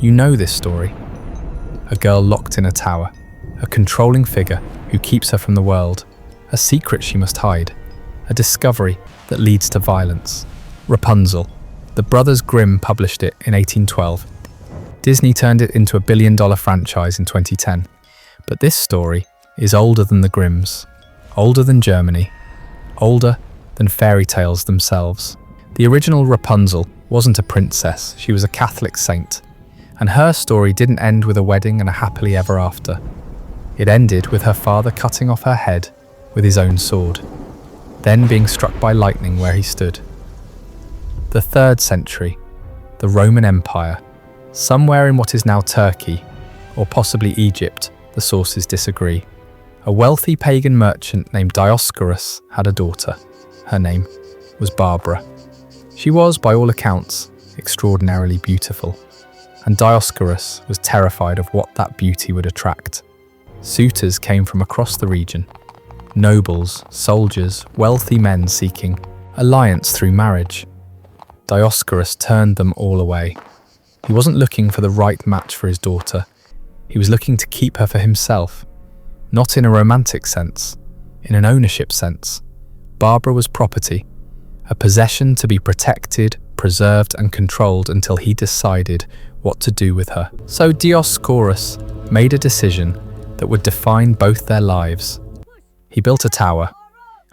You know this story. A girl locked in a tower, a controlling figure who keeps her from the world, a secret she must hide, a discovery that leads to violence. Rapunzel. The Brothers Grimm published it in 1812. Disney turned it into a billion-dollar franchise in 2010. But this story is older than the Grimms, older than Germany, older than fairy tales themselves. The original Rapunzel wasn't a princess, she was a Catholic saint. And her story didn't end with a wedding and a happily ever after. It ended with her father cutting off her head with his own sword, then being struck by lightning where he stood. The 3rd century, the Roman Empire, somewhere in what is now Turkey, or possibly Egypt, the sources disagree. A wealthy pagan merchant named Dioscorus had a daughter. Her name was Barbara. She was, by all accounts, extraordinarily beautiful, and Dioscorus was terrified of what that beauty would attract. Suitors came from across the region. Nobles, soldiers, wealthy men seeking alliance through marriage. Dioscorus turned them all away. He wasn't looking for the right match for his daughter. He was looking to keep her for himself, not in a romantic sense, in an ownership sense. Barbara was property, a possession to be protected, preserved and controlled until he decided what to do with her. So Dioscorus made a decision that would define both their lives. He built a tower,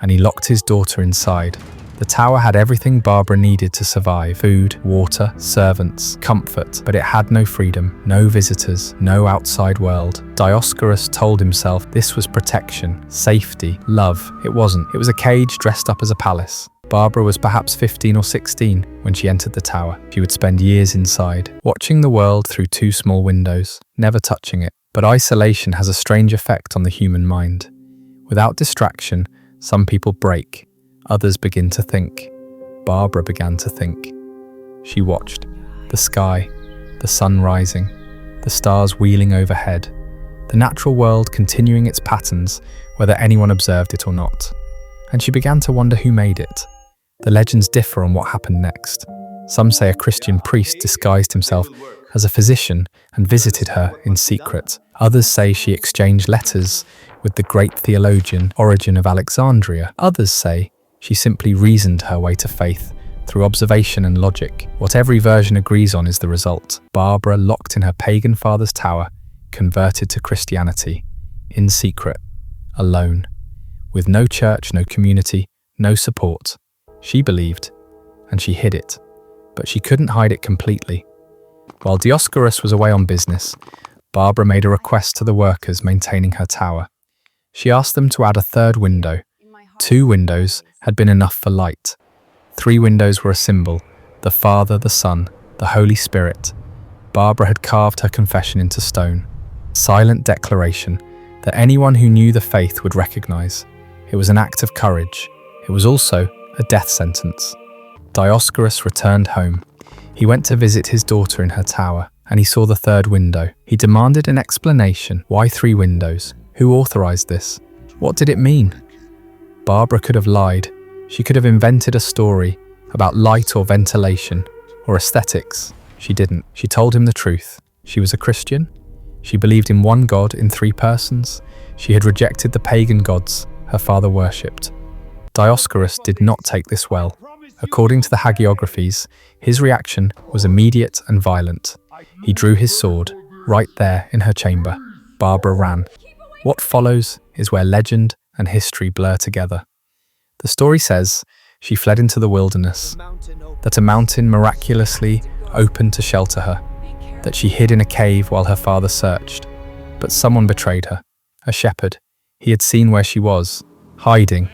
and he locked his daughter inside. The tower had everything Barbara needed to survive: food, water, servants, comfort, but it had no freedom, no visitors, no outside world. Dioscorus told himself this was protection, safety, love. It wasn't. It was a cage dressed up as a palace. Barbara was perhaps 15 or 16 when she entered the tower. She would spend years inside, watching the world through 2 small windows, never touching it. But isolation has a strange effect on the human mind. Without distraction, some people break, others begin to think. Barbara began to think. She watched the sky, the sun rising, the stars wheeling overhead, the natural world continuing its patterns, whether anyone observed it or not. And she began to wonder who made it. The legends differ on what happened next. Some say a Christian priest disguised himself as a physician and visited her in secret. Others say she exchanged letters with the great theologian Origen of Alexandria. Others say she simply reasoned her way to faith through observation and logic. What every version agrees on is the result. Barbara, locked in her pagan father's tower, converted to Christianity, in secret, alone, with no church, no community, no support. She believed, and she hid it, but she couldn't hide it completely. While Dioscorus was away on business, Barbara made a request to the workers maintaining her tower. She asked them to add a 3rd window. 2 windows had been enough for light. 3 windows were a symbol: the Father, the Son, the Holy Spirit. Barbara had carved her confession into stone. Silent declaration that anyone who knew the faith would recognize. It was an act of courage. It was also a death sentence. Dioscorus returned home. He went to visit his daughter in her tower, and he saw the 3rd window. He demanded an explanation. Why 3 windows? Who authorized this? What did it mean? Barbara could have lied. She could have invented a story about light or ventilation or aesthetics. She didn't. She told him the truth. She was a Christian. She believed in one God in 3 persons. She had rejected the pagan gods her father worshipped. Dioscorus did not take this well. According to the hagiographies, his reaction was immediate and violent. He drew his sword, right there in her chamber. Barbara ran. What follows is where legend and history blur together. The story says she fled into the wilderness, that a mountain miraculously opened to shelter her, that she hid in a cave while her father searched. But someone betrayed her, a shepherd. He had seen where she was, hiding,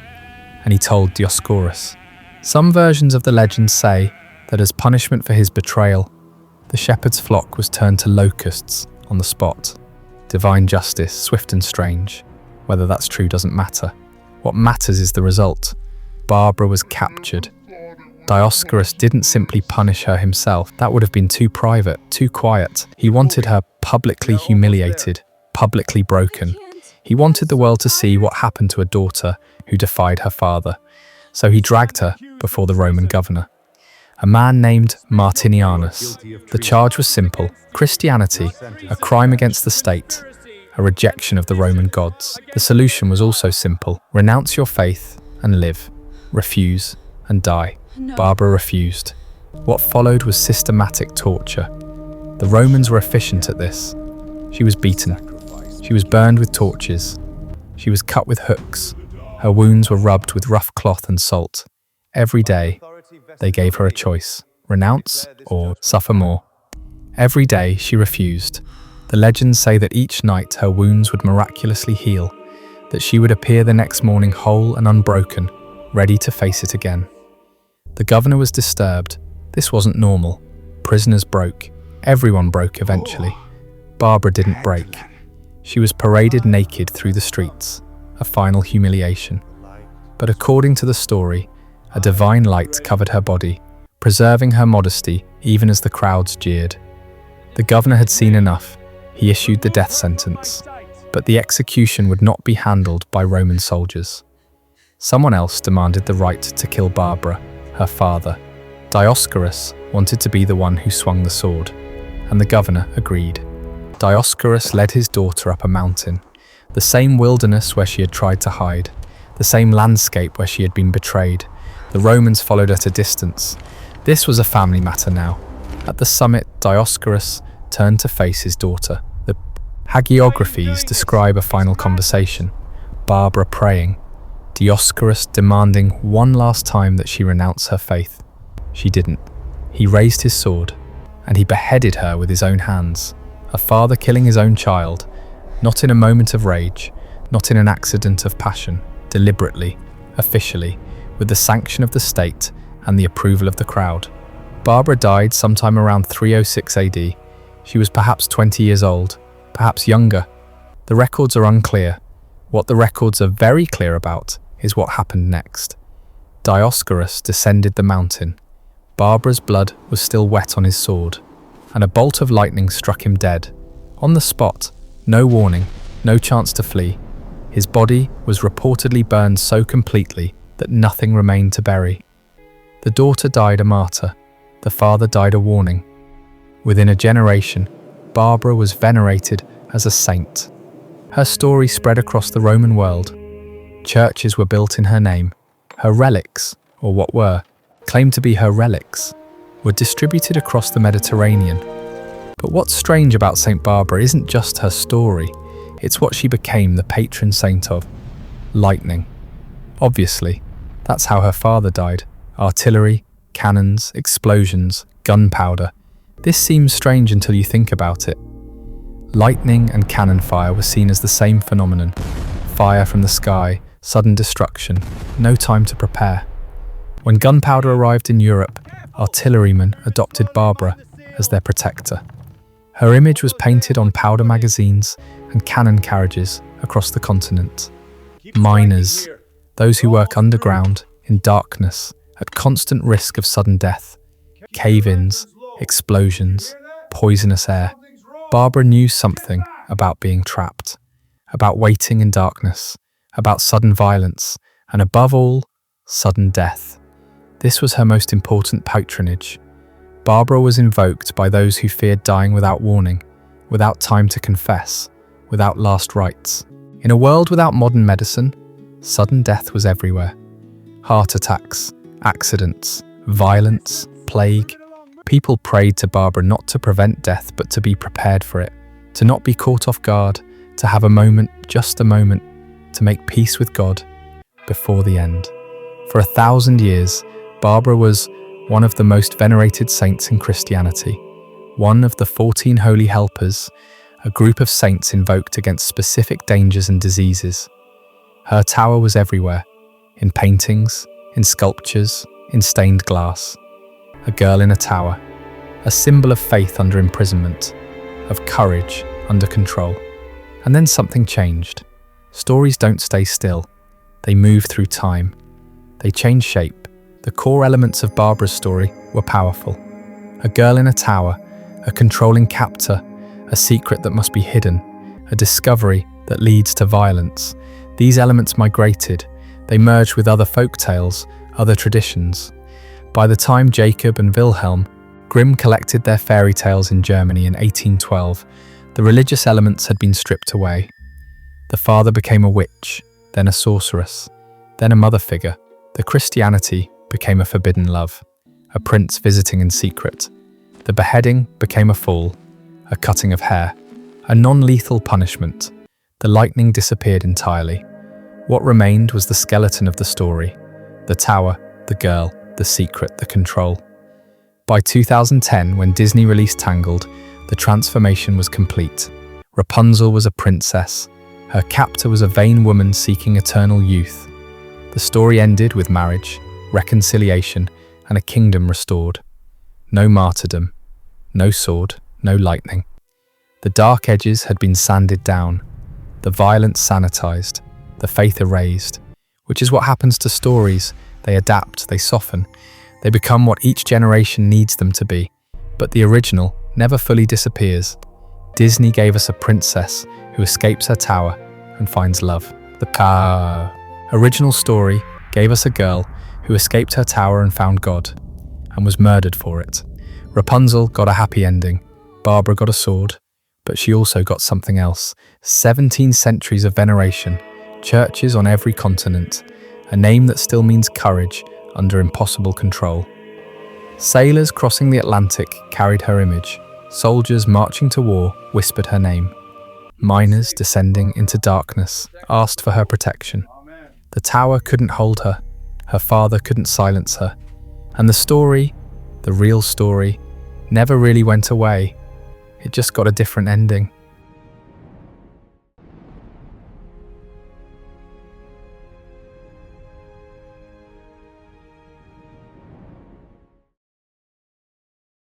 and he told Dioscorus. Some versions of the legend say that as punishment for his betrayal, the shepherd's flock was turned to locusts on the spot. Divine justice, swift and strange. Whether that's true doesn't matter. What matters is the result. Barbara was captured. Dioscorus didn't simply punish her himself. That would have been too private, too quiet. He wanted her publicly humiliated, publicly broken. He wanted the world to see what happened to a daughter who defied her father. So he dragged her before the Roman governor. a man named Martinianus. The charge was simple: Christianity, a crime against the state, a rejection of the Roman gods. The solution was also simple: renounce your faith and live, refuse and die. Barbara refused. What followed was systematic torture. The Romans were efficient at this. She was beaten. She was burned with torches. She was cut with hooks. Her wounds were rubbed with rough cloth and salt. Every day, they gave her a choice: renounce or suffer more. Every day, she refused. The legends say that each night her wounds would miraculously heal, that she would appear the next morning whole and unbroken, ready to face it again. The governor was disturbed. This wasn't normal. Prisoners broke. Everyone broke eventually. Barbara didn't break. She was paraded naked through the streets, a final humiliation. But according to the story, a divine light covered her body, preserving her modesty even as the crowds jeered. The governor had seen enough. He issued the death sentence. But the execution would not be handled by Roman soldiers. Someone else demanded the right to kill Barbara, her father. Dioscorus wanted to be the one who swung the sword, and the governor agreed. Dioscorus led his daughter up a mountain, the same wilderness where she had tried to hide, the same landscape where she had been betrayed. The Romans followed at a distance. This was a family matter now. At the summit, Dioscorus turned to face his daughter. The hagiographies describe a final conversation: Barbara praying, Dioscorus demanding one last time that she renounce her faith. She didn't. He raised his sword, and he beheaded her with his own hands. A father killing his own child, not in a moment of rage, not in an accident of passion, deliberately, officially, with the sanction of the state and the approval of the crowd. Barbara died sometime around 306 AD. She was perhaps 20 years old, perhaps younger. The records are unclear. What the records are very clear about is what happened next. Dioscorus descended the mountain. Barbara's blood was still wet on his sword, and a bolt of lightning struck him dead. On the spot, no warning, no chance to flee. His body was reportedly burned so completely that nothing remained to bury. The daughter died a martyr. The father died a warning. Within a generation, Barbara was venerated as a saint. Her story spread across the Roman world. Churches were built in her name. Her relics, or what were claimed to be her relics, were distributed across the Mediterranean. But what's strange about St. Barbara isn't just her story, it's what she became the patron saint of: lightning. Obviously, that's how her father died: artillery, cannons, explosions, gunpowder. This seems strange until you think about it. Lightning and cannon fire were seen as the same phenomenon: fire from the sky, sudden destruction, no time to prepare. When gunpowder arrived in Europe, artillerymen adopted Barbara as their protector. Her image was painted on powder magazines and cannon carriages across the continent. Miners, those who work underground, in darkness, at constant risk of sudden death. Cave-ins, explosions, poisonous air. Barbara knew something about being trapped, about waiting in darkness, about sudden violence, and above all, sudden death. This was her most important patronage. Barbara was invoked by those who feared dying without warning, without time to confess, without last rites. In a world without modern medicine, sudden death was everywhere. Heart attacks, accidents, violence, plague. People prayed to Barbara not to prevent death, but to be prepared for it, to not be caught off guard, to have a moment, just a moment, to make peace with God before the end. For 1,000 years, Barbara was one of the most venerated saints in Christianity, one of the 14 holy helpers, a group of saints invoked against specific dangers and diseases. Her tower was everywhere, in paintings, in sculptures, in stained glass. A girl in a tower, a symbol of faith under imprisonment, of courage under control. And then something changed. Stories don't stay still. They move through time. They change shape. The core elements of Barbara's story were powerful. A girl in a tower, a controlling captor, a secret that must be hidden, a discovery that leads to violence. These elements migrated. They merged with other folk tales, other traditions. By the time Jacob and Wilhelm Grimm collected their fairy tales in Germany in 1812, the religious elements had been stripped away. The father became a witch, then a sorceress, then a mother figure. The Christianity became a forbidden love, a prince visiting in secret. The beheading became a fall, a cutting of hair, a non-lethal punishment. The lightning disappeared entirely. What remained was the skeleton of the story: the tower, the girl, the secret, the control. By 2010, when Disney released Tangled, the transformation was complete. Rapunzel was a princess. Her captor was a vain woman seeking eternal youth. The story ended with marriage, reconciliation, and a kingdom restored. No martyrdom, no sword, no lightning. The dark edges had been sanded down, the violence sanitized, the faith erased, which is what happens to stories. They adapt, they soften, they become what each generation needs them to be. But the original never fully disappears. Disney gave us a princess who escapes her tower and finds love. The original story gave us a girl who escaped her tower and found God, and was murdered for it. Rapunzel got a happy ending. Barbara got a sword, but she also got something else. 17 centuries of veneration, churches on every continent, a name that still means courage under impossible control. Sailors crossing the Atlantic carried her image. Soldiers marching to war whispered her name. Miners descending into darkness asked for her protection. The tower couldn't hold her. Her father couldn't silence her. And the story, the real story, never really went away. It just got a different ending.